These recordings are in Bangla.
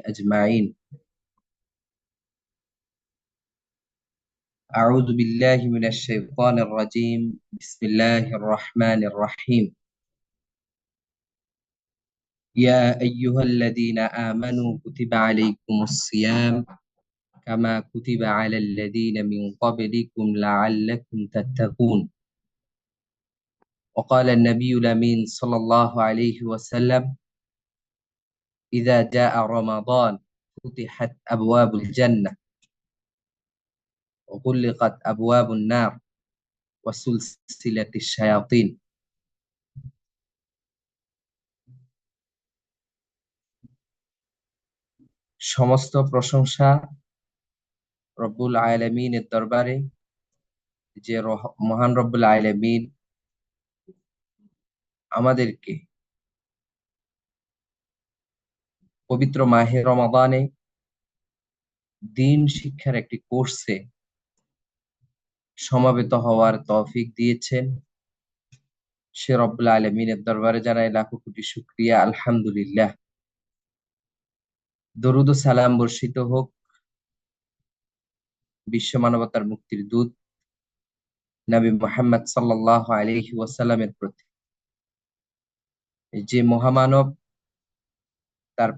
أجمعين. أعوذ بالله من الشيطان الرجيم. بسم الله الرحمن الرحيم. يا أيها الذين آمنوا كتب عليكم الصيام كما كتب على الذين من قبلكم لعلكم تتقون. وقال النبي الأمين صلى الله عليه وسلم: إذا جاء رمضان فتحت أبواب الجنة وغلقت أبواب النار وسلسلة الشياطين. সমস্ত প্রশংসা রব্বুল আলামিনের দরবারে, যে মহান রব্বুল আলামিন আমাদেরকে পবিত্র মাহে রমাদানে দিন শিক্ষার একটি কোর্সে সমবেত হওয়ার তৌফিক দিয়েছেন। সে রব্বুল আলামিনের দরবারে জানাই লাখো কোটি শুকরিয়া, আলহামদুলিল্লাহ। দরুদ ও সালাম বর্ষিত হোক বিশ্ব মানবতার মুক্তির দূত নবী মুহাম্মদ সাল্লাল্লাহু আলাইহি ওয়াসাল্লামের প্রতি, যে মহামানব তার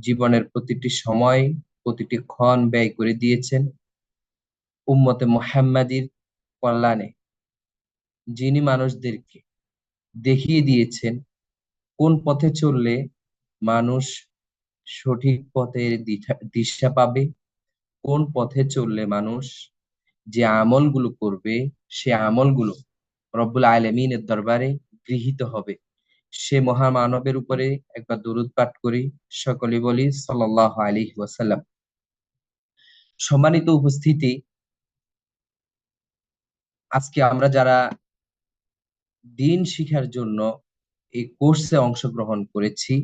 জীবনের প্রতিটি সময়, প্রতিটি ক্ষণ ব্যয় করে দিয়েছেন উম্মতে মুহাম্মাদির কল্যাণে, যিনি মানুষদেরকে দেখিয়ে দিয়েছেন কোন পথে চললে মানুষ সঠিক পথের দিশা পাবে, কোন পথে চললে মানুষ যে আমলগুলো করবে সে আমলগুলো রব্বুল আলামিনের দরবারে গৃহীত হবে। সে মহামানবের উপরে একবার দরুদ পাঠ করি, সকলে বলি সাল্লাল্লাহু আলাইহি ওয়াসাল্লাম। সম্মানিত উপস্থিতি, আজকে আমরা যারা দিন শিখার জন্য এই কোর্সে অংশগ্রহণ করেছি,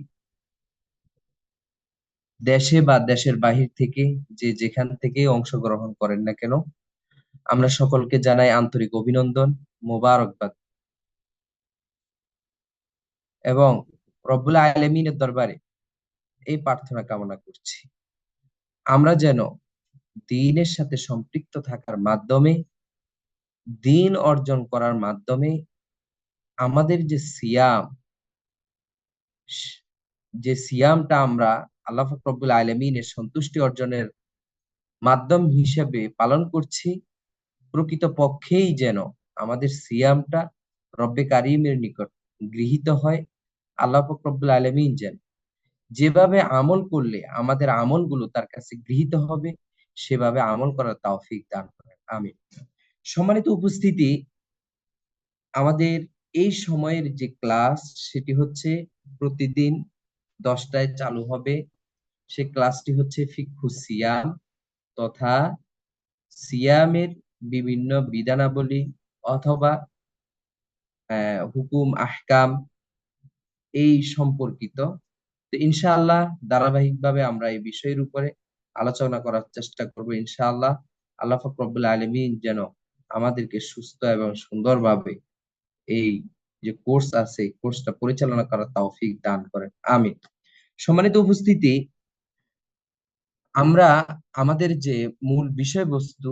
দেশে বা দেশের বাহির থেকে যে যেখান থেকে অংশগ্রহণ করেন না কেন, আমরা সকলকে জানাই আন্তরিক অভিনন্দন, মোবারকবাদ এবং রব্বুল আলামিনের দরবারে এই প্রার্থনা কামনা করছি আমরা যেন দ্বীনের সাথে সম্পৃক্ত থাকার মাধ্যমে, দ্বীন অর্জন করার মাধ্যমে আমাদের যে সিয়ামটা আমরা আল্লাহ পাক রব্বুল আলামিনের সন্তুষ্টি অর্জনের মাধ্যম হিসেবে পালন করছি, প্রকৃত পক্ষেই যেন আমাদের সিয়ামটা রব্বে কারিমের নিকট গৃহীত হয়। আল্লাহ পাক রব্বুল আলামিন যেন যেভাবে আমল করলে আমাদের আমলগুলো তার কাছে গৃহীত হবে সেভাবে আমল করার তৌফিক দান করেন, আমিন। সম্মানিত উপস্থিতি, আমাদের এই সময়ের যে ক্লাস সেটি হচ্ছে প্রতিদিন 10টায় চালু হবে। সে ক্লাসটি হচ্ছে ফিকহু সিয়াম তথা সিয়ামের বিভিন্ন বিধানাবলী অথবা হুকুম আহকাম এই সম্পর্কিত। তো ইনশাআল্লাহ ধারাবাহিকভাবে আমরা এই বিষয়ের উপরে আলোচনা করার চেষ্টা করব ইনশাআল্লাহ। আল্লাহ পাক রব্বুল আলামিন যেন আমাদেরকে সুস্থ এবং সুন্দরভাবে এই যে কোর্স আছে এই কোর্সটা পরিচালনা করার তৌফিক দান করেন, আমিন। সম্মানিত উপস্থিতি, আমরা আমাদের যে মূল বিষয়বস্তু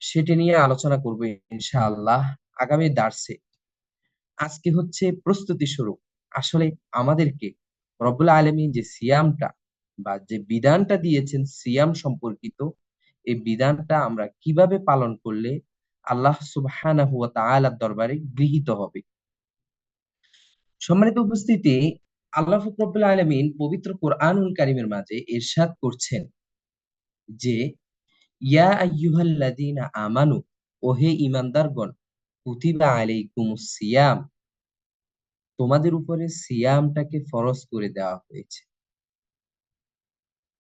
সেটি নিয়ে আলোচনা করব ইনশাআল্লাহ আগামী দার্সে। আজকে হচ্ছে প্রস্তুতি স্বরূপ আসলে আমাদেরকে রব্বুল আলামিন যে সিয়ামটা বা যে বিধানটা দিয়েছেন সিয়াম সম্পর্কিত, এই বিধানটা আমরা কিভাবে পালন করলে আল্লাহ সুবহানাহু ওয়া তাআলার দরবারে গৃহীত হবে। সম্মানিত উপস্থিতি, আল্লাহ রব্বুল আলামিন পবিত্র কোরআনুল কারীমের মাঝে ইরশাদ করছেন যে ইয়া আইয়ুহাল্লাযীনা আমানু, ওহে ঈমানদারগণ, কুতিবা আলাইকুমুস সিয়াম, তোমাদের উপরে সিয়ামটাকে ফরজ করে দেওয়া হয়েছে।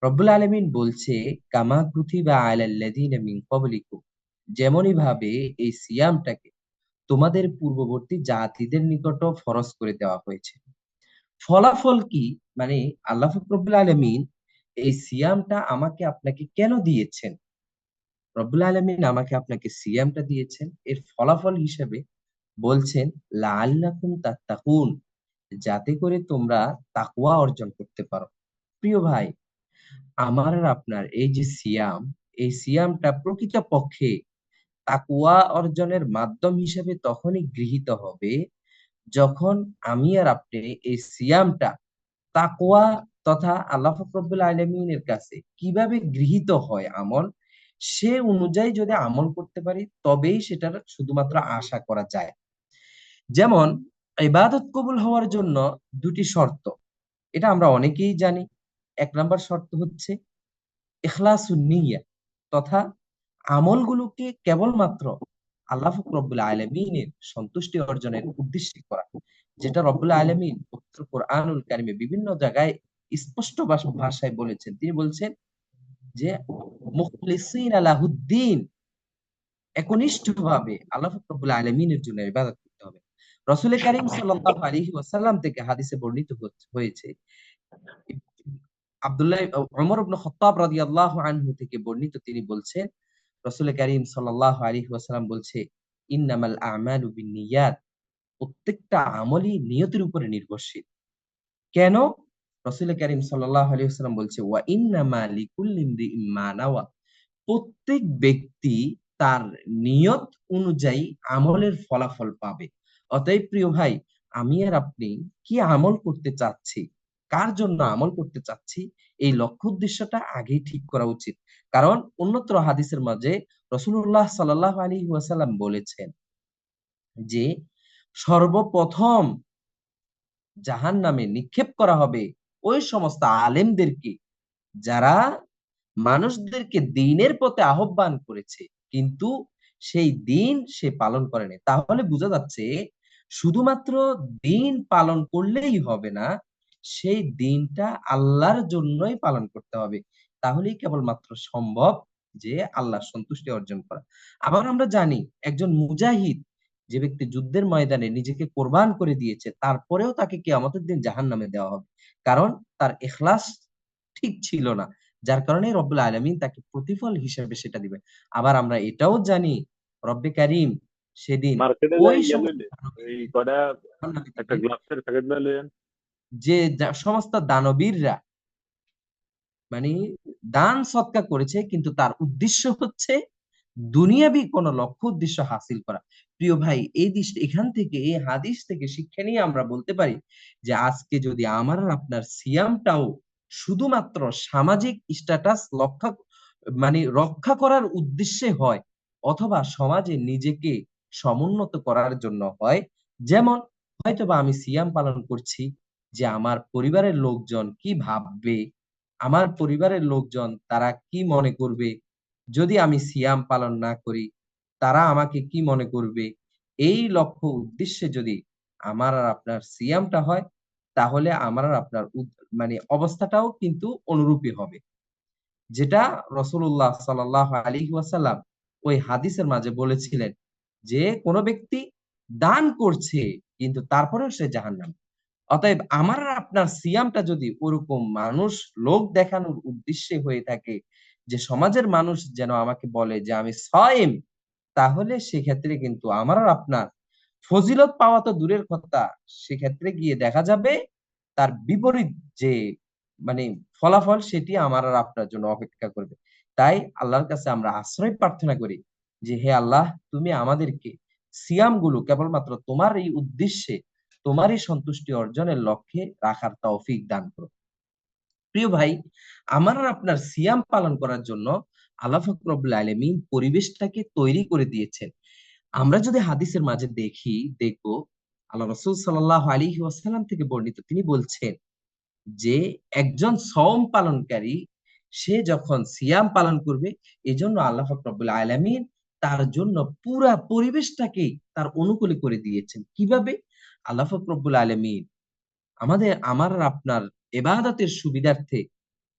রব্বুল আলামিন বলছে কামা কুতিবা আলাল্লাযীনা মিন ক্বাবলিকুম, যেমনই ভাবে এই সিয়ামটাকে তোমাদের পূর্ববর্তী জাতিদের নিকটও ফরজ করে দেওয়া হয়েছে। ফলাফল কি? মানে আল্লাহ রব্বুল আলামিন এই সিয়ামটা আমাকে আপনাকে কেন দিয়েছেন? রব্বুল আলামিন আমাকে আপনাকে সিয়ামটা দিয়েছেন এর ফলাফল হিসেবে বলছেন লাআল্লাকুম তাত্তাকুন, যাতে করে তোমরা তাকওয়া অর্জন করতে পারো। প্রিয় ভাই, আমার আর আপনার এই যে সিয়াম, এই সিয়ামটা প্রকৃত পক্ষে তাকওয়া অর্জনের মাধ্যম হিসেবে তখনই গৃহীত হবে যখন আমি আর আপনি এই সিয়ামটা তাকওয়া তথা আল্লাহ পাক রব্বুল আলামিনের কাছে কিভাবে গৃহীত হয় আমল, সে অনুযায়ী যদি আমল করতে পারি তবেই সেটার শুধুমাত্র আশা করা যায়। যেমন ইবাদত কবুল হওয়ার জন্য দুটি শর্ত, এটা আমরা অনেকেই জানি। এক নাম্বার শর্ত হচ্ছে ইখলাসুন নিয়্যা, তথা আমলগুলোকে কেবলমাত্র আল্লাহ পাক রব্বুল আলামিনের সন্তুষ্টি অর্জনের উদ্দেশ্যে করা, যেটা রব্বুল আলামিন পবিত্র কোরআনুল কারিমে বিভিন্ন জায়গায় স্পষ্ট ভাষায় বলেছেন। তিনি বলছেন যে মুখলিসিনা লাহুদ্দিন, একনিষ্ঠভাবে আল্লাহ পাক রব্বুল আলামিনের জন্য ইবাদত করতে হবে। রাসূল কারীম সাল্লাল্লাহু আলাইহি ওয়াসাল্লাম থেকে হাদিসে বর্ণিত হয়েছে, আব্দুল্লাহ ওমর ইবনে খাত্তাব রাদিয়াল্লাহু আনহু থেকে বর্ণিত, তিনি বলছেন রাসূল কারীম সাল্লাল্লাহু আলাইহি ওয়াসাল্লাম বলছে, ইন্নামাল আমালু বিন্নিয়াত, প্রত্যেকটা আমলই নিয়তের উপরে নির্ভরশীল। কেন? রাসূল কারীম সাল্লাল্লাহু আলাইহি ওয়াসাল্লাম বলছে, ওয়া ইন্নামা লিকুল্লি ইমরিইম মা নাওয়া, প্রত্যেক ব্যক্তি তার নিয়ত অনুযায়ী আমলের ফলাফল পাবে। অতএব প্রিয় ভাই, আমি আর আপনি কি আমল করতে চাচ্ছি, কার জন্য আমল করতে চাচ্ছি, এই লক্ষ্য উদ্দেশ্যটা আগেই ঠিক করা উচিত। কারণ অন্যত্র হাদিসের মাঝে রাসূলুল্লাহ সাল্লাল্লাহু আলাইহি ওয়াসাল্লাম বলেছেন যে সর্বপ্রথম জাহান্নামে নিক্ষেপ করা হবে ওই সমস্ত আলেমদেরকে যারা মানুষদেরকে দ্বীনের পথে আহ্বান করেছে, কিন্তু সেই দ্বীন সে পালন করেনি। তাহলে বোঝা যাচ্ছে শুধুমাত্র দ্বীন পালন করলেই হবে না, সেই দ্বীনটা আল্লাহর জন্যই পালন করতে হবে। তাহলেই কেবলমাত্র সম্ভব যে আল্লাহর সন্তুষ্টি অর্জন করা। আবার আমরা জানি একজন মুজাহিদ, যে ব্যক্তি যুদ্ধের ময়দানে নিজেকে কোরবান করে দিয়েছে, তারপরেও তাকে কিয়ামতের দিন জাহান্নামে দেওয়া হবে। কারণ তার ইখলাস ঠিক ছিল না, যার কারণে রব্বুল আলামিন তাকে প্রতিফল হিসেবে সেটা দিবে। আবার আমরা এটাও জানি রব্বে কারিম সেদিন মার্কেটে যাই ওই ইয়া সমস্ত লইলে এই কয়টা জাহান্নামী একটা দিবে, গ্লাসের প্যাকেট লইলেন। যে সমস্ত দানবীররা মানে দান সৎকার করেছে, কিন্তু তার উদ্দেশ্য হচ্ছে দুনিয়াবি কোন লক্ষ্য উদ্দেশ্য হাসিল করা। প্রিয় ভাই, এখান থেকে এই হাদিস থেকে শিক্ষা নিয়ে আমরা বলতে পারি যে আজকে যদি আমার আর আপনার সিয়ামটাও শুধুমাত্র সামাজিক স্ট্যাটাস রক্ষা করার উদ্দেশ্যে হয়, অথবা সমাজে নিজেকে সমুন্নত করার জন্য হয়, যেমন হয়তোবা আমি সিয়াম পালন করছি যে আমার পরিবারের লোকজন কি ভাববে, আমার পরিবারের লোকজন তারা কি মনে করবে, যদি আমি সিয়াম পালন না করি তারা আমাকে কি মনে করবে, এই লক্ষ্য উদ্দেশ্যে যদি আমার আর আপনার সিয়ামটা হয়, তাহলে আমার আর আপনার অবস্থাটাও কিন্তু অনুরূপী হবে। যেটা রাসূলুল্লাহ সাল্লাল্লাহু আলাইহি ওয়াসাল্লাম ওই হাদিসের মাঝে বলেছিলেন যে কোন ব্যক্তি দান করছে কিন্তু তারপরেও সে জাহান্নামী। অতএব আমার আর আপনার সিয়ামটা যদি ওরকম লোক দেখানোর উদ্দেশ্যে হয়ে থাকে, যে সমাজের মানুষ যেন আমাকে বলে যে আমি সায়েম, তাহলে সেক্ষেত্রে কিন্তু আমার আর আপনার ফজিলত পাওয়া তো দূরের কথা, সেক্ষেত্রে গিয়ে দেখা যাবে তার বিপরীত যে মানে ফলাফল, সেটি আমার আর আপনার জন্য অপেক্ষা করবে। তাই আল্লাহর কাছে আমরা আশ্রয় প্রার্থনা করি যে হে আল্লাহ, তুমি আমাদেরকে সিয়াম গুলো কেবলমাত্র তোমার এই উদ্দেশ্যে, তোমারই সন্তুষ্টি অর্জনের লক্ষ্যে রাখার তৌফিক দান করো। প্রিয় ভাই, আমার আর আপনার সিয়াম পালন করার জন্য আল্লাহ পাক রব্বুল আলামিন পরিবেশটাকে তৈরি করে দিয়েছেন। আমরা যদি হাদিসের মাঝে দেখবো আল্লাহ রাসূল সাল্লাল্লাহু আলাইহি ওয়াসাল্লাম থেকে বর্ণিত, তিনি বলছেন যে একজন সওম পালনকারী সে যখন সিয়াম পালন করবে, এজন্য আল্লাহ পাক রব্বুল আলামিন তার জন্য পুরা পরিবেশটাকেই তার অনুকূলে করে দিয়েছেন। কিভাবে? আল্লাহ পাক রব্বুল আলামিন আমার আর আপনার ইবাদতের সুবিধার্থে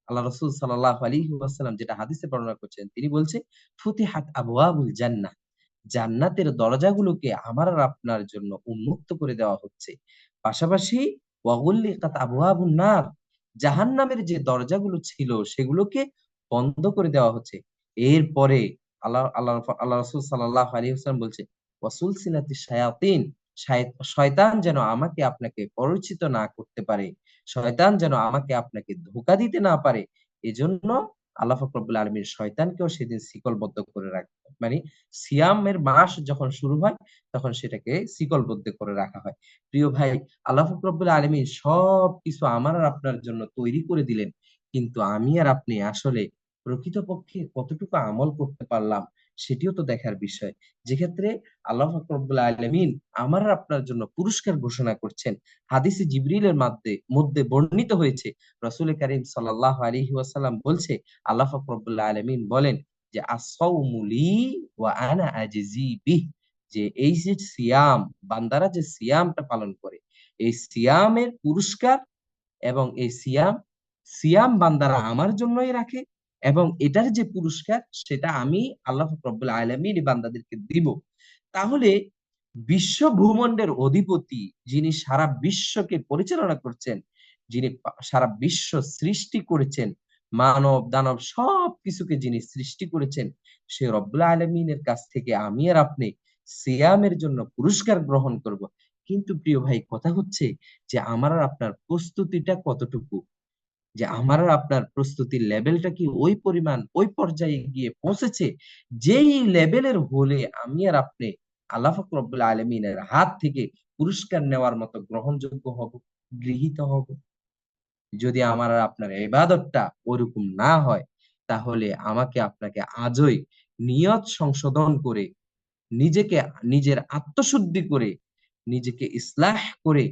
আল্লাহ রাসূল সাল্লাল্লাহু আলাইহি ওয়াসাল্লাম যেটা হাদিসে বর্ণনা করছেন, তিনি বলছে ফুতিহাত আবওয়াবুল জান্নাহ, জান্নাতের দরজাগুলোকে আমার আর আপনার জন্য উন্মুক্ত করে দেওয়া হচ্ছে। পাশাপাশি ওয়াগুল্লিকাত আবওয়াবুন নার, জাহান্নামের যে দরজাগুলো ছিল সেগুলোকে বন্ধ করে দেওয়া হচ্ছে। এরপরে আল্লাহ রাসূল সাল্লাল্লাহু আলাইহি ওয়াসাল্লাম বলছে ওয়াসুলসিলাতিশ শায়াতিন, শয়তান যেন আমাকে আপনাকে পরিচিত না করতে পারে, শয়তান যেন আমাকে আপনাকে ধোঁকা দিতে না পারে, এজন্য আল্লাহ পাক রব্বুল আলামিন শয়তানকেও সেদিন শিকলবদ্ধ করে রাখবে, মানে সিয়ামের মাস যখন শুরু হয় তখন সেটাকে শিকলবদ্ধ করে রাখা হয়। প্রিয় ভাই, আল্লাহ পাক রব্বুল আলামিন সবকিছু আমার আর আপনার জন্য তৈরি করে দিলেন, কিন্তু আমি আর আপনি আসলে প্রকৃতপক্ষে কতটুকু আমল করতে পারলাম সেটিও তো দেখার বিষয়। যেক্ষেত্রে আল্লাহ পাক রব্বুল আলামিন আমার আর আপনার জন্য পুরস্কার ঘোষণা করছেন। হাদিসে জিবরিলের মধ্যে বর্ণিত হয়েছে, রাসূল কারীম সাল্লাল্লাহু আলাইহি ওয়াসাল্লাম বলছে, আল্লাহ পাক রব্বুল আলামিন বলেন যে আস-সাওমু লি ওয়া আনা আজজি বিহ, যে এই যে সিয়াম, বান্দারা যে সিয়ামটা পালন করে, এই সিয়ামের পুরস্কার এবং এই সিয়াম বান্দারা আমার জন্যই রাখে, এবং এটার যে পুরস্কার সেটা আমি আল্লাহ রব্বুল আলামিন বান্দাদেরকে দিব। তাহলে বিশ্ব ভূখণ্ডের অধিপতি, যিনি সারা বিশ্বকে পরিচালনা করছেন, যিনি সারা বিশ্ব সৃষ্টি করেছেন, মানব দানব সবকিছুকে যিনি সৃষ্টি করেছেন, সে রব্বুল আলামিনের কাছ থেকে আমি আর আপনি সিয়ামের জন্য পুরস্কার গ্রহণ করব। কিন্তু প্রিয় ভাই, কথা হচ্ছে যে আমার আর আপনার প্রস্তুতিটা কতটুকু, যে আমার আর আপনার প্রস্তুতির লেভেলটা কি ওই পরিমাণ ওই পর্যায়ে গিয়ে পৌঁছেছে যেই লেভেলের হলে আমি আর আপনি আল্লাহ পাক রব্বুল আলামিনের হাত থেকে পুরস্কার নেওয়ার মতো গ্রহণযোগ্য হব, গৃহীত হব। যদি আমার আর আপনার ইবাদতটা ওরকম না হয়, তাহলে আমাকে আপনাকে আজই নিয়ত সংশোধন করে, নিজেকে নিজের আত্মশুদ্ধি করে, নিজেকে ইসলাহ করে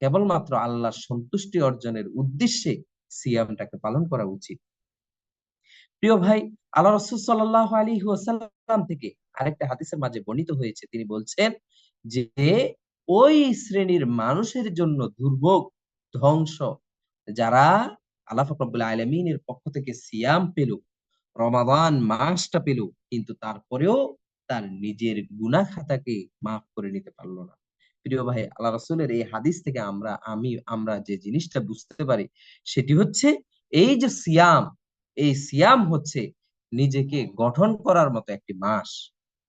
কেবলমাত্র আল্লাহর সন্তুষ্টি অর্জনের উদ্দেশ্যে সিয়ামটাকে পালন করা উচিত। প্রিয় ভাই, আল্লাহ রাসূল সাল্লাল্লাহু আলাইহি ওয়াসাল্লাম থেকে আরেকটা হাদিসের মাঝে বর্ণিত হয়েছে, তিনি বলছেন যে ওই শ্রেণীর মানুষের জন্য দুর্ভোগ, ধ্বংস, যারা আল্লাহ পাক রব্বুল আলামিনের পক্ষ থেকে সিয়াম পেল, রমাদান মাসটা পেল, কিন্তু তারপরেও তার নিজের গুনাহ খাতাকে মাফ করে নিতে পারলো না। প্রিয় ভাই, আল্লাহ রাসূলের এই হাদিস থেকে আমরা যে জিনিসটা বুঝতে পারি সেটি হচ্ছে, এই যে সিয়াম, এই সিয়াম হচ্ছে নিজেকে গঠন করার মতো একটি মাস।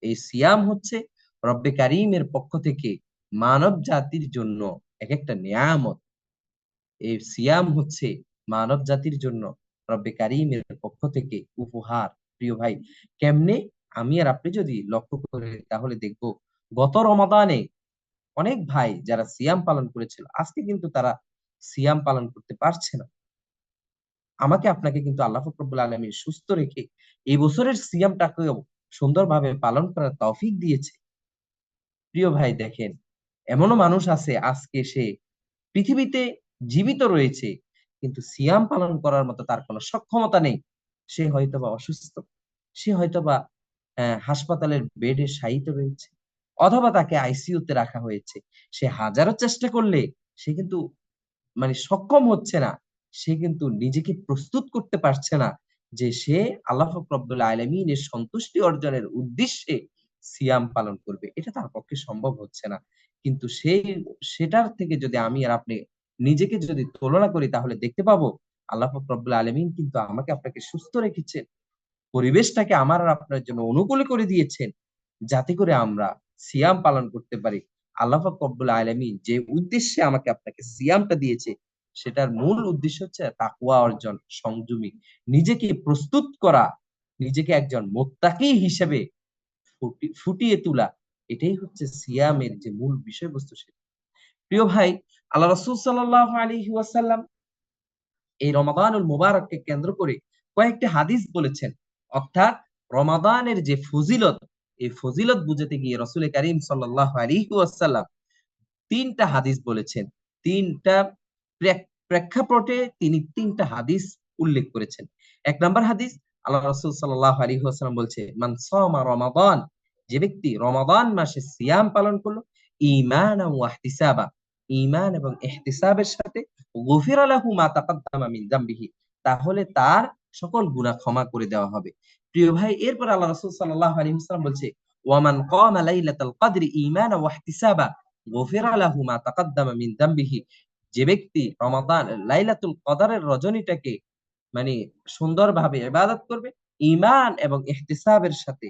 এই সিয়াম হচ্ছে রব্বে কারীমের পক্ষ থেকে মানব জাতির জন্য এক একটা নিয়ামত। এই সিয়াম হচ্ছে মানব জাতির জন্য রব্বে কারীমের পক্ষ থেকে উপহার। প্রিয় ভাই, কেমনে? আমি আর আপনি যদি লক্ষ্য করে তাহলে দেখব, গত রমাদানে অনেক ভাই যারা সিয়াম পালন করেছিল আজকে কিন্তু তারা সিয়াম পালন করতে পারছে না। আমাকে আপনাকে কিন্তু আল্লাহ পাক রব্বুল আলামিন সুস্থ রেখে এই বছরের সিয়ামটাকেও সুন্দরভাবে পালন করার তৌফিক দিয়েছে। প্রিয় ভাই, দেখেন, এমনও মানুষ আছে আজকে সে পৃথিবীতে জীবিত রয়েছে, কিন্তু সিয়াম পালন করার মতো তার কোনো সক্ষমতা নেই। সে হয়তোবা অসুস্থ, সে হয়তোবা হাসপাতালের বেডে শায়িত রয়েছে, অথবা তাকে আইসিইউ তে রাখা হয়েছে। সে হাজারো চেষ্টা করলে সে কিন্তু মানে সক্ষম হচ্ছে না। সে কিন্তু নিজেকে প্রস্তুত করতে পারছে না যে সে আল্লাহ পাক রব্বুল আলামিনের সন্তুষ্টি অর্জনের উদ্দেশ্যে সিয়াম পালন করবে। এটা তার পক্ষে সম্ভব হচ্ছে না। কিন্তু সেটার থেকে যদি আমি আর আপনি নিজেকে যদি তুলনা করি, তাহলে দেখতে পাবো আল্লাহ পাক রব্বুল আলামিন কিন্তু আমাকে আপনাকে সুস্থ রেখেছেন। পরিবেশটাকে আমার আর আপনার জন্য অনুকূল করে দিয়েছেন, যাতে করে আমরা সিয়াম পালন করতে পারি। আল্লাহ পাক রব্বুল আলামিন যে উদ্দেশ্যে আমাকে আপনাকে সিয়ামটা দিয়েছে, সেটার মূল উদ্দেশ্য হচ্ছে তাকওয়া অর্জন, সংযমী, নিজেকে প্রস্তুত করা, নিজেকে একজন মুত্তাকি হিসেবে ফুটিয়ে তোলা। এটাই হচ্ছে সিয়ামের যে মূল বিষয়বস্তু সেটা। প্রিয় ভাই, আল্লাহ রাসূল সাল্লাল্লাহু আলাইহি ওয়াসাল্লাম এই রমাদানুল মুবারককে কেন্দ্র করে কয়েকটি হাদিস বলেছেন। অর্থাৎ রমাদানের যে ফজিলত, এই ফজিলত বুঝাতে গিয়ে রাসূল কারীম সাল্লাল্লাহু আলাইহি ওয়াসাল্লাম তিনটা হাদিস বলেছেন। তিনটা প্রেক্ষাপটে তিনি তিনটা হাদিস উল্লেখ করেছেন। এক নম্বর হাদিস, আল্লাহ রাসূল সাল্লাল্লাহু আলাইহি ওয়াসাল্লাম বলছে, মান সামা রমাদান, যে ব্যক্তি রমাদান মাসে সিয়াম পালন করলো, ঈমানান ওয়া ইহতিসাবা, ঈমান এবং ইহতিসাবের সাথে, গুফিরা লাহু মা তাকাদ্দামা মিন যামবিহি, তাহলে তার সকল গুনাহ ক্ষমা করে দেওয়া হবে। প্রিয় ভাই, এরপর আল্লাহ রাসূল সাল্লাল্লাহু আলাইহি ওয়াসাল্লাম বলছে, ওয়া মান কামা লাইলাতাল কদরি ঈমানান ওয়া ইহতিসাবা গুফিরা লাহু মা তাকাদ্দামা মিন যামবিহি, যে ব্যক্তি রমাদান লাইলাতুল কদরের রজনীটাকে মানে সুন্দরভাবে ইবাদত করবে ঈমান এবং ইহতিসাবের সাথে,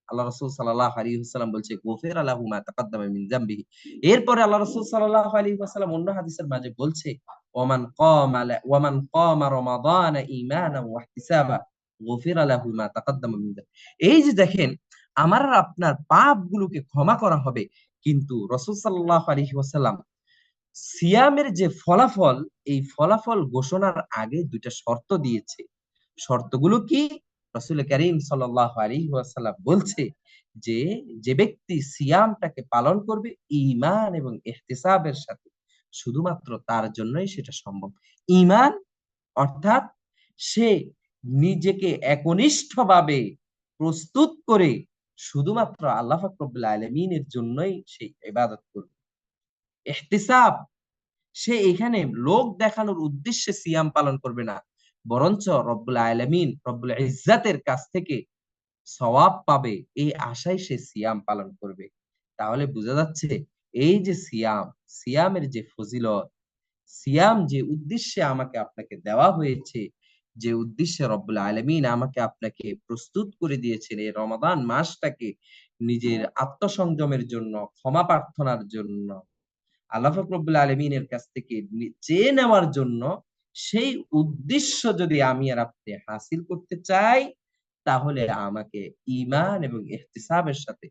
আল্লাহ রাসূল সাল্লাল্লাহু আলাইহি ওয়াসাল্লাম বলছে গুফিরা লাহু মা তাকাদ্দামা মিন যামবিহি। এরপরে আল্লাহ রাসূল সাল্লাল্লাহু আলাইহি ওয়াসাল্লাম অন্য হাদিসের মাঝে বলছে ওয়ামান কামা রমাদান ঈমানান ওয়া ইহতিসাবা গুফিরা লাহু মা তাকাদ্দামা মিন যামবিহি। এই যে দেখেন, আমার আর আপনার পাপগুলোকে ক্ষমা করা হবে, কিন্তু রাসূল সাল্লাল্লাহু আলাইহি ওয়াসাল্লাম সিয়ামের যে ফলাফল, এই ফলাফল ঘোষণার আগে দুইটা শর্ত দিয়েছে। শর্তগুলো কি? রাসূল কারীম সাল্লাল্লাহু আলাইহি ওয়াসাল্লাম বলছে যে, যে ব্যক্তি সিয়ামটাকে পালন করবে ঈমান এবং ইহতিসাবের সাথে, শুধুমাত্র তার জন্যই সেটা সম্ভব। ঈমান অর্থাৎ সে নিজেকে একনিষ্ঠভাবে প্রস্তুত করে শুধুমাত্র আল্লাহ পাক রব্বুল আলামিনের জন্যই সেই ইবাদত করবে। ইহতিসাব, সে এখানে লোক দেখানোর উদ্দেশ্যে সিয়াম পালন করবে না, বরঞ্চ রব্বুল আলামিন রব্বুল ইজ্জাতের কাছ থেকে সওয়াব পাবে এই আশায় সে সিয়াম পালন করবে। তাহলে বোঝা যাচ্ছে এই যে সিয়াম, সিয়ামের যে ফজিলত, সিয়াম যে উদ্দেশ্যে আমাকে আপনাকে দেওয়া হয়েছে, যে উদ্দেশ্যে রব্বুল আলামিন আমাকে আপনাকে প্রস্তুত করে দিয়েছেন এই রমাদান মাসটাকে নিজের আত্মসংযমের জন্য, ক্ষমা প্রার্থনার জন্য, আল্লাহ পাক রব্বুল আলামিনের কাছ থেকে চেয়ে নেওয়ার জন্য, সেই উদ্দেশ্য যদি আমি আর আপনি হাসিল করতে চাই, তাহলে আমাকে ঈমান এবং ইহতিসাবের সাথে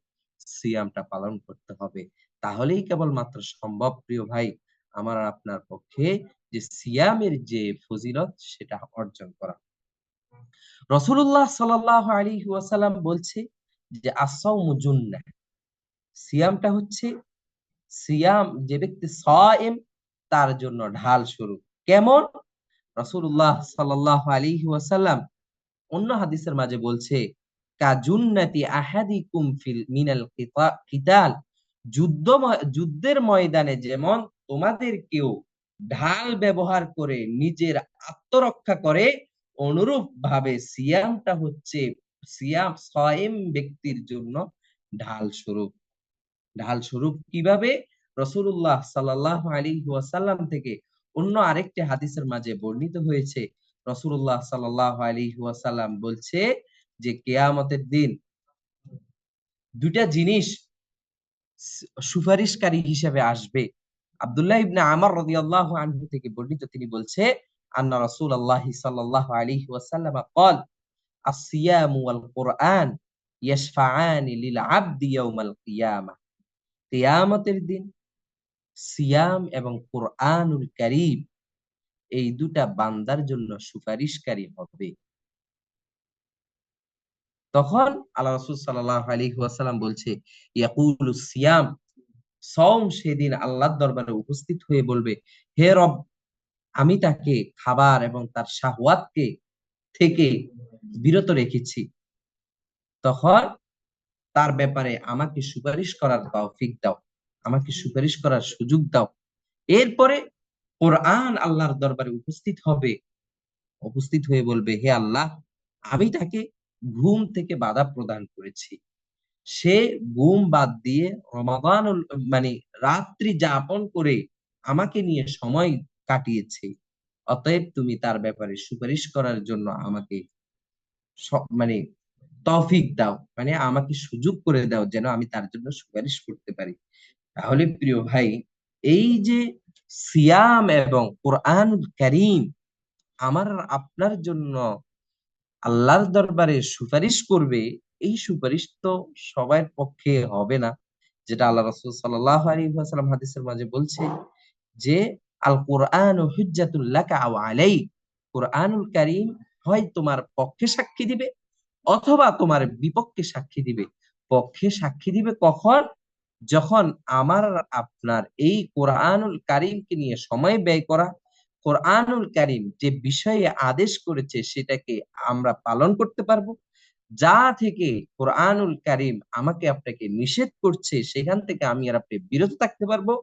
সিয়ামটা পালন করতে হবে। তাহলেই কেবলমাত্র সম্ভব প্রিয় ভাই আমার আর আপনার পক্ষে যে সিয়ামের যে ফজিলত সেটা অর্জন করা। রাসূলুল্লাহ সাল্লাল্লাহু আলাইহি ওয়াসাল্লাম বলছে যে আস-সাওমু জুন্নাহ, সিয়ামটা হচ্ছে, সিয়াম যে ব্যক্তি সায়েম তার জন্য ঢাল স্বরূপ। কেমন? রাসূলুল্লাহ সাল্লাল্লাহু আলাইহি ওয়াসাল্লাম অন্য হাদিসের মাঝে বলছে কাজুন্নাতি আহাদিকুম ফিল মিনাল কিতাল, যুদ্ধের ময়দানে যেমন তোমাদের কেউ ঢাল ব্যবহার করে নিজের আত্মরক্ষা করে, অনুরূপ ভাবে সিয়ামটা হচ্ছে, সিয়াম সায়েম ব্যক্তির জন্য ঢাল স্বরূপ। ঢাল স্বরূপ কিভাবে? রাসূলুল্লাহ সাল্লাল্লাহু আলাইহি ওয়াসাল্লাম থেকে অন্য আরেকটি হাদিসের মাঝে বর্ণিত হয়েছে, রাসূলুল্লাহ সাল্লাল্লাহু আলাইহি ওয়াসাল্লাম বলছে যে কিয়ামতের দিন দুইটা জিনিস সুপারিশকারী হিসেবে আসবে। আব্দুল্লাহ ইবনে আমর রাদিয়াল্লাহু আনহু থেকে বর্ণিত, তিনি বলছে আন্না রাসূলুল্লাহ সাল্লাল্লাহু আলাইহি ওয়াসাল্লাম قال الصيام والقرآن يشفعان للعبد يوم القيامة। কিয়ামতের দিন সিয়াম এবং কোরআনুল কারীম এই দুটা বান্দার জন্য সুপারিশকারী হবে। তখন আল্লাহ রাসূল সাল্লাল্লাহু আলাইহি ওয়াসাল্লাম বলছে ইয়াকুলু সিয়াম, সওম সেদিন আল্লাহর দরবারে উপস্থিত হয়ে বলবে, হে রব, আমি তাকে খাবার এবং তার শাহওয়াতকে থেকে বিরত রেখেছি, তখন তার ব্যাপারে আমাকে সুপারিশ করার তৌফিক দাও, আমাকে সুপারিশ করার সুযোগ দাও। এরপরে কোরআন আল্লাহর দরবারে উপস্থিত হবে, উপস্থিত হয়ে বলবে, হে আল্লাহ, আমি তাকে ঘুম থেকে বাধা প্রদান করেছি, সে ঘুম বাদ দিয়ে রমাদান মানে রাত্রি যাপন করে আমাকে নিয়ে সময় কাটিয়েছে, অতএব তুমি তার ব্যাপারে সুপারিশ করার জন্য আমাকে মানে তৌফিক দাও, মানে আমাকে সুযোগ করে দাও যেন আমি তার জন্য সুপারিশ করতে পারি। তাহলে প্রিয় ভাই, এই যে সিয়াম এবং কোরআনুল কারীম আমার আর আপনার জন্য আল্লাহর দরবারে সুপারিশ করবে, এই সুপারিশ তো সবার পক্ষে হবে না। যেটা আল্লাহ রাসূল সাল্লাল্লাহু আলাইহি ওয়াসাল্লাম হাদিসের মাঝে বলছে যে আল কোরআনু হুজ্জাতুল লাকা আও আলাইক, কোরআনুল কারীম হয় তোমার পক্ষে সাক্ষী দিবে অথবা তোমার বিপক্ষে সাক্ষী দিবে। পক্ষে সাক্ষী দিবে কখন? যখন আমার আর আপনার এই কোরআনুল কারীমকে নিয়ে সময় ব্যয় করা, কোরআনুল কারীম যে বিষয়ে আদেশ করেছে সেটাকে আমরা পালন করতে পারবো, যা থেকে কোরআনুল কারীম আমাকে আপনাকে নিষেধ করছে সেখান থেকে আমি আর আপনি বিরত থাকতে পারবো।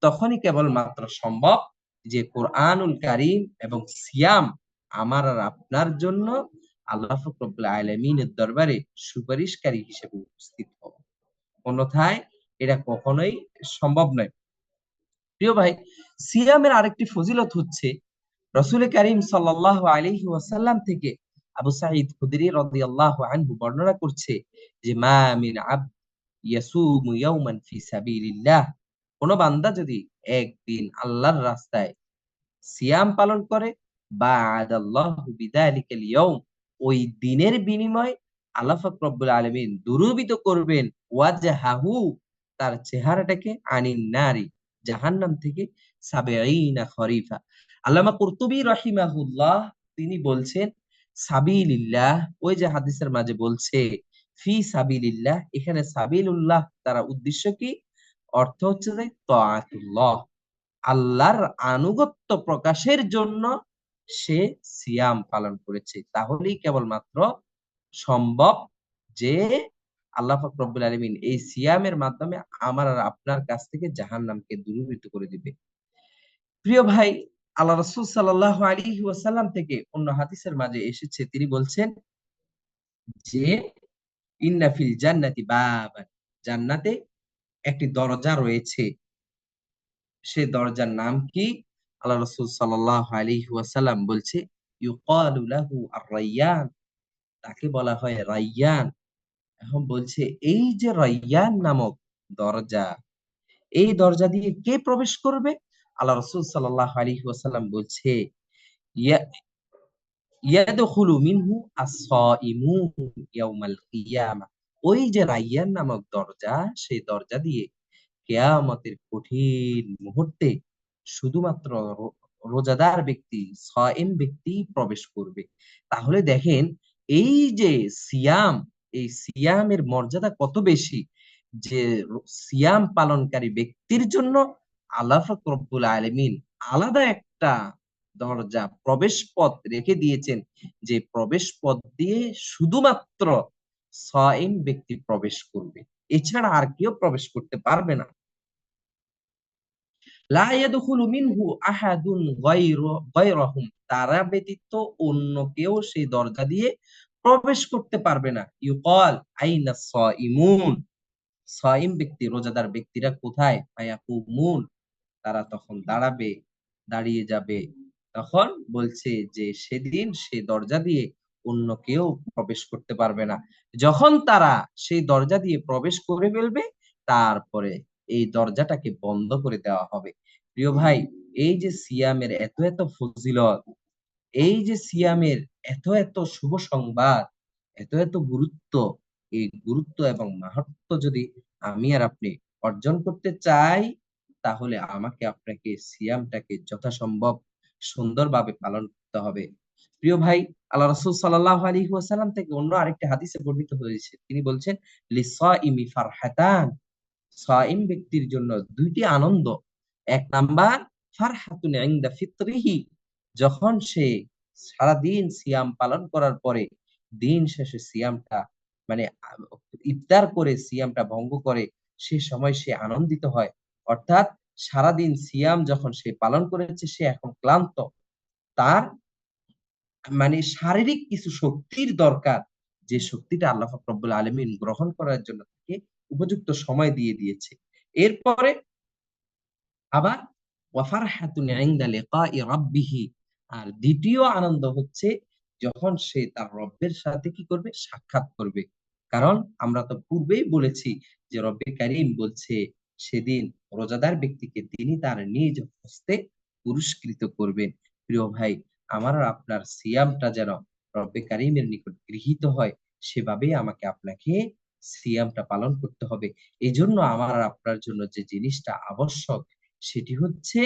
তখনই কেবলমাত্র সম্ভব যে কোরআনুল কারীম এবং সিয়াম আমার আর আপনার জন্য আল্লাহ পাক রব্বুল আলামিনের দরবারে সুপারিশকারী হিসেবে উপস্থিত হবে। অন্যথায় এটা কখনোই সম্ভব নয়। প্রিয় ভাই, সিয়ামের আরেকটি ফজিলত হচ্ছে রাসূল কারীম সাল্লাল্লাহু আলাইহি ওয়াসাল্লাম থেকে আবু সাঈদ খুদরি রাদিয়াল্লাহু আনহু বর্ণনা করছে যে মা মিন আবদ ইয়াসুমু ইয়াওমান ফি সাবিলিল্লাহ, কোন বান্দা যদি একদিন আল্লাহর রাস্তায় সিয়াম পালন করে, বা'আদাল্লাহু বিযালিকাল ইয়াউম, ওই দিনের বিনিময়ে আল্লাহ পাক রব্বুল আলামিন দুরূহিত করবেন ওয়াজহাহু, তার চেহারাটাকে, আনিন নারি, জাহান্নাম থেকে, ৭০ খরিফা। আল্লামা কুরতুবী রাহিমাহুল্লাহ তিনি বলছেন সাবিলিল্লাহ, ওই যে হাদিসের মাঝে বলছে ফি সাবিলিল্লাহ, এখানে সাবিলুল্লাহ তারা উদ্দেশ্য কি? অর্থ হচ্ছে যে তাআতুল্লাহ, আল্লাহর আনুগত্য প্রকাশের জন্য সে সিয়াম পালন করেছে। তাহলেই কেবলমাত্র সম্ভব যে আল্লাহ পাক রব্বুল আলামিন এই সিয়ামের মাধ্যমে আমার আর আপনার কাছ থেকে জাহান্নামকে দূরীভূত করে দিবে। প্রিয় ভাই, আল্লাহ রাসূল সাল্লাল্লাহু আলাইহি ওয়াসাল্লাম থেকে অন্য হাদিসের মাঝে এসেছে, তিনি বলছেন যে ইন্না ফিল জান্নাতি বাবান, জান্নাতে একটি দরজা রয়েছে। সে দরজার নাম কি? আল্লাহ রাসূল সাল্লাল্লাহু আলাইহি ওয়াসাল্লাম বলছে ইউকালু লাহু আর-রায়্যান, তাকে বলা হয় রায়্যান। এখন বলছে এই যে রায়্যান নামক দরজা, এই দরজা দিয়ে কে প্রবেশ করবে? আল্লাহ রাসূল সাল্লাল্লাহু আলাইহি ওয়াসাল্লাম বলছে ইয়া ইয়াদখুলু মিনহু আস-সাইমুন ইয়াউমাল কিয়ামা, ওই যে রায়্যান নামক দরজা, সেই দরজা দিয়ে কেয়ামতের কঠিন মুহূর্তে শুধুমাত্র রোজাদার ব্যক্তি, সায়েম ব্যক্তি প্রবেশ করবে। তাহলে দেখেন এই যে সিয়াম, এই সিয়ামের মর্যাদা কত বেশি, যে সিয়াম পালনকারী ব্যক্তির জন্য আল্লাহ পাক রব্বুল আলামিন আলাদা একটা দরজা, প্রবেশ পথ রেখে দিয়েছেন, যে প্রবেশ পথ দিয়ে শুধুমাত্র সায়েম ব্যক্তি প্রবেশ করবে, এছাড়া আর কেউ প্রবেশ করতে পারবে না। লা ইয়াদখুলু মিনহু আহাদুন গায়রাহুম, তারা ব্যতীত অন্য কেউ সেই দরজা দিয়ে প্রবেশ করতে পারবে না। ইউকাল আইনাস সাইমুন, সাইম ব্যক্তি, রোজাদার ব্যক্তিরা কোথায়? ফায়াকুমুন, তারা তখন দাঁড়াবে, দাঁড়িয়ে যাবে। তখন বলছে যে সেদিন সে দরজা দিয়ে অন্য কেউ প্রবেশ করতে পারবে না। যখন তারা সেই দরজা দিয়ে প্রবেশ করে ফেলবে, তারপরে এই দরজাটাকে বন্ধ করে দেওয়া হবে। প্রিয় ভাই, এই যে সিয়ামের এত এত ফজিলত, এই যে সিয়ামের এত এত শুভ সংবাদ, এত এত গুরুত্ব, এই গুরুত্ব এবং মাহাত্ম্য যদি আমি আর আপনি অর্জন করতে চাই, তাহলে আমাকে আপনাকে সিয়ামটাকে যথাসম্ভব সুন্দরভাবে পালন করতে হবে। প্রিয় ভাই, আল্লাহ রাসূল সাল্লাল্লাহু আলাইহি ওয়াসাল্লাম থেকে অন্য আরেকটি হাদিসে বর্ণিত হয়েছে, তিনি বলছেন লিসাইমি ফারহাতান, সাইম ব্যক্তির জন্য দুইটি আনন্দ। এক নাম্বার ফারহাতুন ইনদা ফিতরিহি, যখন সে সারাদিন সিয়াম পালন করার পরে দিন শেষে সিয়ামটা মানে ইফতার করে সিয়ামটা ভঙ্গ করে, সে সময় সে আনন্দিত হয়। অর্থাৎ সারাদিন সিয়াম যখন সে পালন করেছে, সে এখন ক্লান্ত, তার শারীরিক কিছু শক্তির দরকার, যে শক্তিটা আল্লাহ পাক রব্বুল আলামিন গ্রহণ করার জন্য তাকে উপযুক্ত সময় দিয়ে দিয়েছে। এরপরে আবার ওয়াফারহাতুন ইনদা লিকাই রাব্বিহি, আর দ্বিতীয় আনন্দ হচ্ছে যখন সে তার রবের সাথে কি করবে? সাক্ষাৎ করবে। কারণ আমরা তো পূর্বেই বলেছি যে রব্বে কারীম বলছে সেদিন রোজাদার ব্যক্তিকে তিনি তার নিজ হস্তে পুরস্কৃত করবেন। প্রিয় ভাই, আমার আর আপনার সিয়ামটা যেন রব্বে কারীমের নিকট গৃহীত হয়, সেভাবেই আমাকে আপনাকে সিয়ামটা পালন করতে হবে। এজন্য আমার আর আপনার জন্য যে জিনিসটা আবশ্যক, সেটি হচ্ছে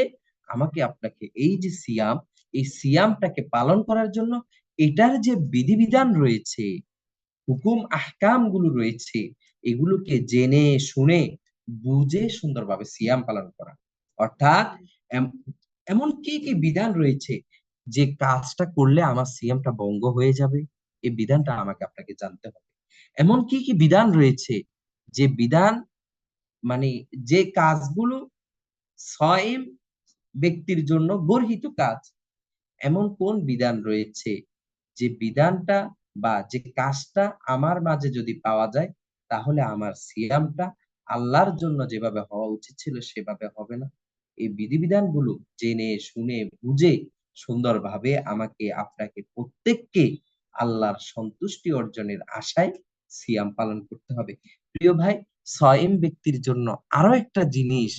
আমাকে আপনাকে এই যে সিয়াম, এই সিয়ামটাকে পালন করার জন্য এটার যে বিধিবিধান রয়েছে, হুকুম আহকাম গুলো রয়েছে, এগুলোকে জেনে শুনে বুঝে সুন্দরভাবে সিয়াম পালন করা। অর্থাৎ এমন কি কি বিধান রয়েছে যে কাজটা করলে আমার সিয়ামটা ভঙ্গ হয়ে যাবে, এই বিধানটা আমাকে আপনাকে জানতে হবে। এমন কি কি বিধান রয়েছে যে বিধান মানে যে কাজগুলো সয়েম ব্যক্তির জন্য গর্হিত কাজ, এমন কোন বিধান রয়েছে যে বিধানটা বা যে কাজটা আমার মাঝে যদি পাওয়া যায়, তাহলে আমার সিয়ামটা আল্লাহর জন্য যেভাবে হওয়া উচিত ছিল সেভাবে হবে না। এই বিধিবিধানগুলো জেনে শুনে বুঝে সুন্দরভাবে আমাকে আপনাকে প্রত্যেককে আল্লাহর সন্তুষ্টি অর্জনের আশায় সিয়াম পালন করতে হবে। প্রিয় ভাই, সয়েম ব্যক্তির জন্য আরো একটা জিনিস,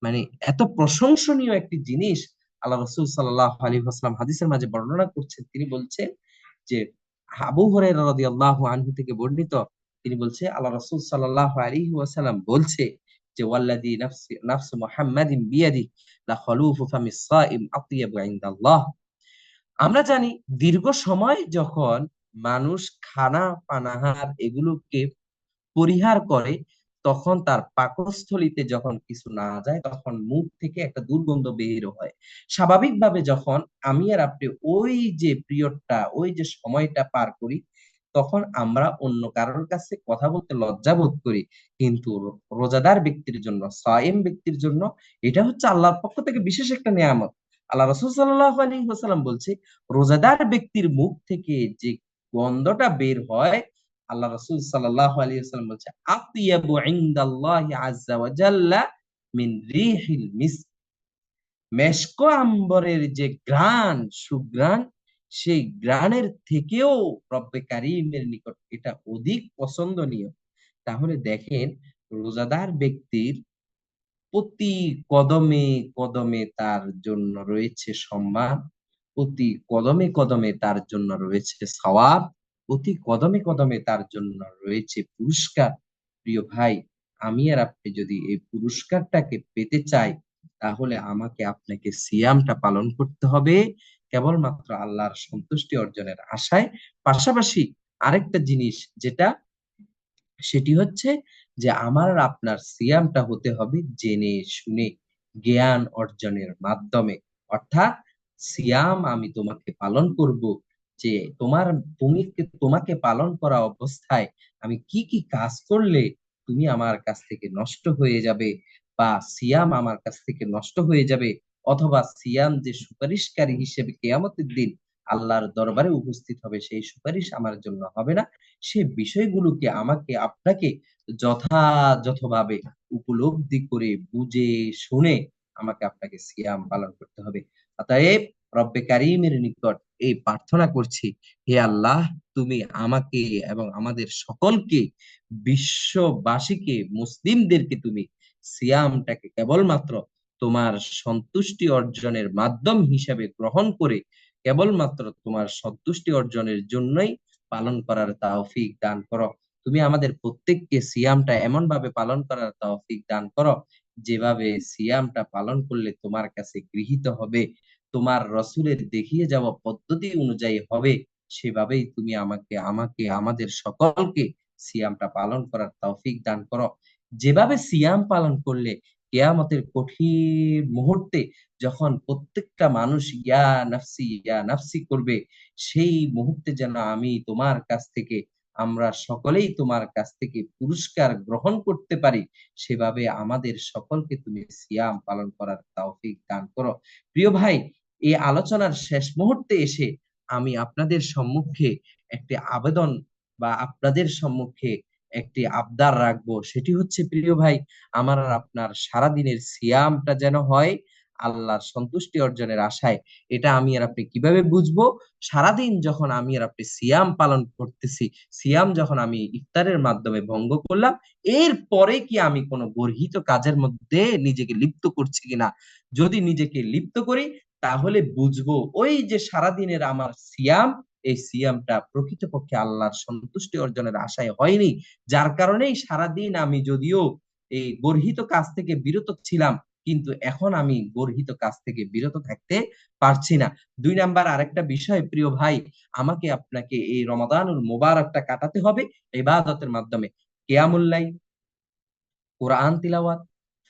মানে এত প্রশংসনীয় একটি জিনিস আল্লাহ রসুল সাল্লাল্লাহু আলাইহি ওয়াসাল্লাম হাদিসের মাঝে বর্ণনা করছেন। তিনি বলছেন যে আবু হুরায়রা রাদিয়াল্লাহু আনহু থেকে বর্ণিত, তিনি বলছে আল্লাহ রাসূল সাল্লাল্লাহু আলাইহি ওয়াসাল্লাম বলছে যে ওয়াল্লাযী নাফসু মুহাম্মাদিন বিয়াদিহি লা খালুফু ফামিস সাইম আতইয়াবু ইনদাল্লাহ। আমরা জানি দীর্ঘ সময় যখন মানুষ খানা পানাহার এগুলোকে পরিহার করে, তখন তার পাকস্থলীতে যখন কিছু না যায় তখন মুখ থেকে একটা দুর্গন্ধ বের হয়। স্বাভাবিকভাবে যখন আমি আর আপনি ওই যে পিরিয়ডটা, ওই যে সময়টা পার করি, তখন আমরা অন্য কারোর কাছে কথা বলতে লজ্জা বোধ করি। কিন্তু রোজাদার ব্যক্তির জন্য, সায়েম ব্যক্তির জন্য এটা হচ্ছে আল্লাহর পক্ষ থেকে বিশেষ একটা নিয়ামত। আল্লাহ রাসূল সাল্লাল্লাহু আলাইহি ওয়াসাল্লাম বলছে, রোজাদার ব্যক্তির মুখ থেকে যে গন্ধটা বের হয়, আল্লাহ রাসূল সাল্লাল্লাহু আলাইহি ওয়াসাল্লাম বলছে আতিয়াবু ইনদাল্লাহি আযজা ওয়া জাল্লা মিন রিহিল মিস্ক। মেশক আম্বরের যে ঘ্রাণ, সুঘ্রাণ, সেই ঘ্রাণের থেকেও রব্বে কারীমের নিকট এটা অধিক পছন্দনীয়। তাহলে দেখেন, রোজাদার ব্যক্তির প্রতি কদমে কদমে তার জন্য রয়েছে সম্মান, প্রতি কদমে কদমে তার জন্য রয়েছে সওয়াব, প্রতি কদমে কদমে তার জন্য রয়েছে পুরস্কার। প্রিয় ভাই, আমি আর আপনি যদি এই পুরস্কারটাকে পেতে চাই, তাহলে আমাকে আপনাকে সিয়ামটা পালন করতে হবে কেবলমাত্র আল্লাহর সন্তুষ্টি অর্জনের আশায়। পাশাপাশি আরেকটা জিনিস যেটা, সেটি হচ্ছে যে আমার আর আপনার সিয়ামটা হতে হবে জেনে শুনে, জ্ঞান অর্জনের মাধ্যমে। অর্থাৎ সিয়াম আমি তোমাকে পালন করব যে তোমার, তোমাকে পালন করা অবস্থায় আমি কি কি কাজ করলে তুমি আমার কাছ থেকে নষ্ট হয়ে যাবে, বা সিয়াম আমার কাছ থেকে নষ্ট হয়ে যাবে, অথবা সিয়াম যে সুপারিশকারী হিসেবে কিয়ামতের দিন আল্লাহর দরবারে উপস্থিত হবে, সেই সুপারিশ আমার জন্য হবে না, সে বিষয়গুলোকে আমাকে আপনাকে যথাযথভাবে উপলব্ধি করে বুঝে শুনে আমাকে আপনাকে সিয়াম পালন করতে হবে। অতএব রব্বে কারিমের নিকট এই প্রার্থনা করছি, হে আল্লাহ, তুমি আমাকে এবং আমাদের সকলকে, বিশ্ববাসীকে, মুসলিমদেরকে তুমি সিয়ামটাকে কেবলমাত্র তোমার সন্তুষ্টি অর্জনের মাধ্যম হিসেবে গ্রহণ করে কেবলমাত্র তোমার সন্তুষ্টি অর্জনের জন্যই পালন করার তৌফিক দান করো। তুমি আমাদের প্রত্যেককে সিয়ামটা এমন ভাবে পালন করার তৌফিক দান করো, যেভাবে সিয়ামটা পালন করলে তোমার কাছে গৃহীত হবে, তোমার রসুলের দেখিয়ে যাওয়া পদ্ধতি অনুযায়ী হবে, সেভাবেই তুমি আমাকে আমাকে আমাদের সকলকে সিয়ামটা পালন করার তৌফিক দান করো। যেভাবে সিয়াম পালন করলে কিয়ামতের কঠিন মুহূর্তে যখন প্রত্যেকটা মানুষ ইয়া নাফসি করবে, সেই মুহূর্তে যেন আমি তোমার কাছ থেকে, আমরা সকলেই তোমার কাছ থেকে পুরস্কার গ্রহণ করতে পারি, সেভাবে আমাদের সকলকে তুমি সিয়াম পালন করার তৌফিক দান করো। প্রিয় ভাই, এই আলোচনার শেষ মুহূর্তে এসে আমি আপনাদের সম্মুখে একটি আবেদন বা আপনাদের সম্মুখে একটি আবদার রাখবো। সেটি হচ্ছে, প্রিয় ভাই, আমার আর আপনার সারাদিনের সিয়ামটা যেন হয় আল্লাহর সন্তুষ্টি অর্জনের আশায়। এটা আমি আর আপনি কিভাবে বুঝবো? সারাদিন যখন আমি আর আপনি সিয়াম পালন করতেছি, সিয়াম যখন আমি ইফতারের মাধ্যমে ভঙ্গ করলাম, এরপরে কি আমি কোনো গর্হিত কাজের মধ্যে নিজেকে লিপ্ত করছি কিনা। যদি নিজেকে লিপ্ত করি, তাহলে বুঝবো ওই যে সারাদিনের আমার সিয়াম, এই সিয়ামটা প্রকৃতপক্ষে আল্লাহর সন্তুষ্টি অর্জনের আশায় হয়নি। যার কারণেই সারাদিন আমি যদিও এই গর্হিত কাজ থেকে বিরত ছিলাম, কিন্তু এখন আমি গর্হিত কাজ থেকে বিরত থাকতে পারছি না। 2 নাম্বার আরেকটা বিষয়, প্রিয় ভাই, আমাকে আপনাকে এই রমাদানুল মুবারকটা কাটাতে হবে ইবাদতের মাধ্যমে। কিয়ামুল লাইল, কোরআন তিলাওয়াত,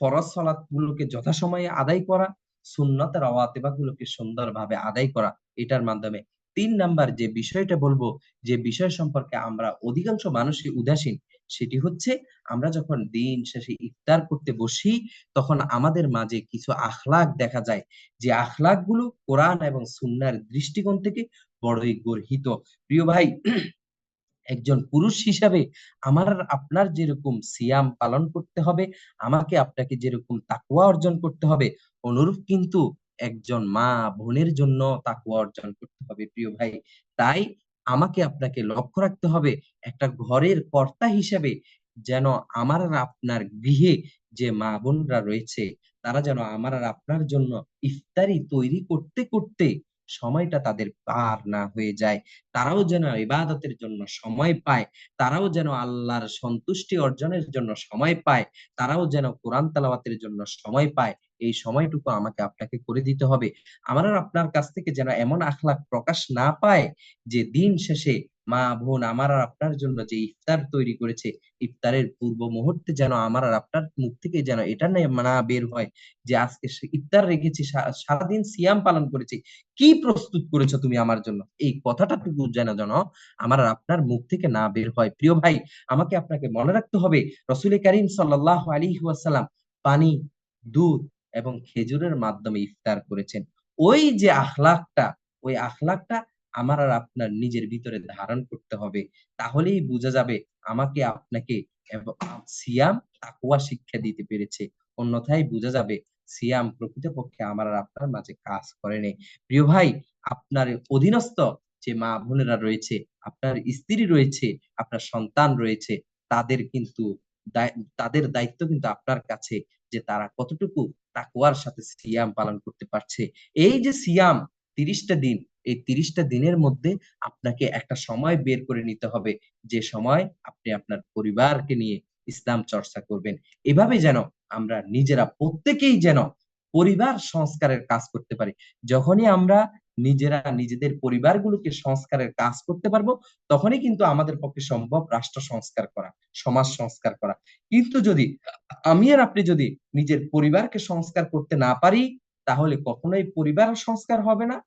ফরজ সালাত গুলোকে যথাসময়ে আদায় করা, সুন্নত রাওয়াতিবা গুলোকে সুন্দরভাবে আদায় করা, এটার মাধ্যমে। 3 নাম্বার যে বিষয়টা বলবো, যে বিষয় সম্পর্কে আমরা অধিকাংশ মানুষই উদাসীন, সেটি হচ্ছে আমরা যখন দিন শেষে ইফতার করতে বসি, তখন আমাদের মাঝে কিছু আখলাক দেখা যায়, যে আখলাক গুলো কোরআন এবং সুন্নাহর দৃষ্টিকোণ থেকে বড়ই গর্হিত। প্রিয় ভাই, একজন পুরুষ হিসাবে আমার আর আপনার যেরকম সিয়াম পালন করতে হবে, আমাকে আপনাকে যেরকম তাকওয়া অর্জন করতে হবে, অনুরূপ কিন্তু একজন মা বোনের জন্য তাকওয়া অর্জন করতে হবে, প্রিয় ভাই। তাই আমাকে আপনাকে লক্ষ্য রাখতে হবে একটা ঘরের কর্তা হিসেবে, যেন আমার আর আপনার গৃহে যে মা বোনরা রয়েছে তারা যেন আমার আর আপনার জন্য ইফতারি তৈরি করতে করতে সময়টা তাদের পার না হয়ে যায়। তারাও যেন ইবাদতের জন্য সময় পায়, তারাও যেন আল্লাহর সন্তুষ্টি অর্জনের জন্য সময় পায়, তারাও যেন কোরআন তেলাওয়াতের জন্য সময় পায়। এই সময়টুকু আমাকে আপনাকে করে দিতে হবে। আমার আর আপনার কাছ থেকে যেন এমন আখলাক প্রকাশ না পায় যে দিন শেষে মা বোন আমার আর আপনার জন্য যে ইফতার তৈরি করেছে, ইফতারের পূর্ব মুহূর্তে যেন আমার আর আপনার মুখ থেকে যেন এটা না বের হয় যে আজকে ইফতার রেখেছি, সারাদিন সিয়াম পালন করেছি, কি প্রস্তুত করেছো তুমি আমার জন্য, এই কথাটা টুকু যেন যেন আমার আর আপনার মুখ থেকে না বের হয়। প্রিয় ভাই, আমাকে আপনাকে মনে রাখতে হবে রসুল করিম সাল্লাল্লাহু আলাইহি ওয়াসাল্লাম পানি, দুধ এবং খেজুরের মাধ্যমে ইফতার করেছেন। ওই যে আখলাকটা, ওই আখলাকটা আমার আর আপনার নিজের ভিতরে ধারণ করতে হবে। তাহলেই বোঝা যাবে আমাকে আপনাকে সিয়াম তাকওয়া শিক্ষা দিতে পেরেছে। অন্যথায় বোঝা যাবে সিয়াম প্রকৃতপক্ষে আমার আর আপনার মাঝে কাজ করে নেই। প্রিয় ভাই, আপনার অধীনস্থ যে মা বোনেরা রয়েছে, আপনার স্ত্রী রয়েছে, আপনার সন্তান রয়েছে, তাদের কিন্তু তাদের দায়িত্ব কিন্তু আপনার কাছে যে তারা কতটুকু তাকওয়ার সাথে সিয়াম পালন করতে পারছে। এই যে সিয়াম 30টা দিন, এই 30টা দিনের মধ্যে আপনাকে একটা সময় বের করে নিতে হবে, যে সময় আপনি আপনার পরিবারকে নিয়ে ইসলাম চর্চা করবেন। এভাবে যেন আমরা নিজেরা প্রত্যেকেই যেন পরিবার সংস্কারের কাজ করতে পারি। যখনই আমরা নিজেরা নিজেদের পরিবারগুলোকে সংস্কারের কাজ করতে পারবো, তখনই কিন্তু আমাদের পক্ষে সম্ভব রাষ্ট্র সংস্কার করা, সমাজ সংস্কার করা। কিন্তু যদি আমি আর আপনি যদি নিজের পরিবারকে সংস্কার করতে না পারি, তাহলে কখনোই পরিবার সংস্কার হবে না,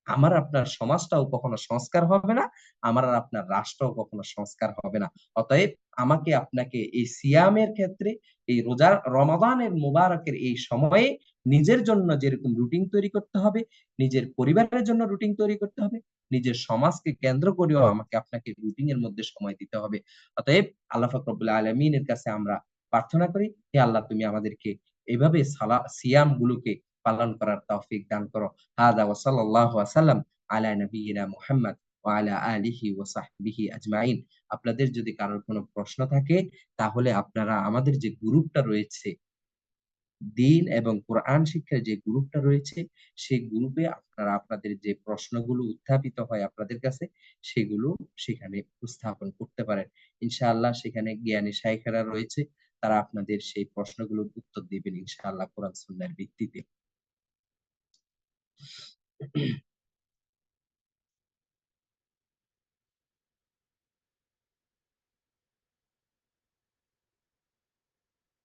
আমার আপনার সমাজটাও কখনো সংস্কার হবে না, আমার আর আপনার রাষ্ট্রও কখনো সংস্কার হবে না। অতএব আমাকে আপনাকে এই সিয়ামের ক্ষেত্রে, এই রোজার রমাদানের মুবারকের এই সময়ে নিজের জন্য যেরকম রুটিন তৈরি করতে হবে, নিজের পরিবারের জন্য রুটিন তৈরি করতে হবে, নিজের সমাজকে কেন্দ্র করেও আমাকে আপনাকে রুটিনের মধ্যে সময় দিতে হবে। অতএব আল্লাহ পাক রব্বুল আলামিনের কাছে আমরা প্রার্থনা করি, হে আল্লাহ, তুমি আমাদেরকে এভাবে সিয়াম গুলোকে পালন করার তৌফিক দান করো। হাদা ওয়া সাল্লাল্লাহু ওয়াসাল্লাম আলা নবিয়িনা মুহাম্মদ ওয়া আলা আলিহি ওয়া সাহবিহি আজমাইন। আপনাদের যদি কারোর কোনো প্রশ্ন থাকে, তাহলে আপনারা আমাদের যে গ্রুপটা রয়েছে, দিন এবং কোরআন শিক্ষার যে গ্রুপটা রয়েছে, সেই গ্রুপে আপনারা আপনাদের যে প্রশ্নগুলো উত্থাপিত হয় আপনাদের কাছে, সেগুলো সেখানে উপস্থাপন করতে পারেন। ইনশাআল্লাহ সেখানে জ্ঞানী শাইখেরা রয়েছে, তারা আপনাদের সেই প্রশ্নগুলোর উত্তর দিবেন ইনশাআল্লাহ কোরআন সুন্নাহর ভিত্তিতে।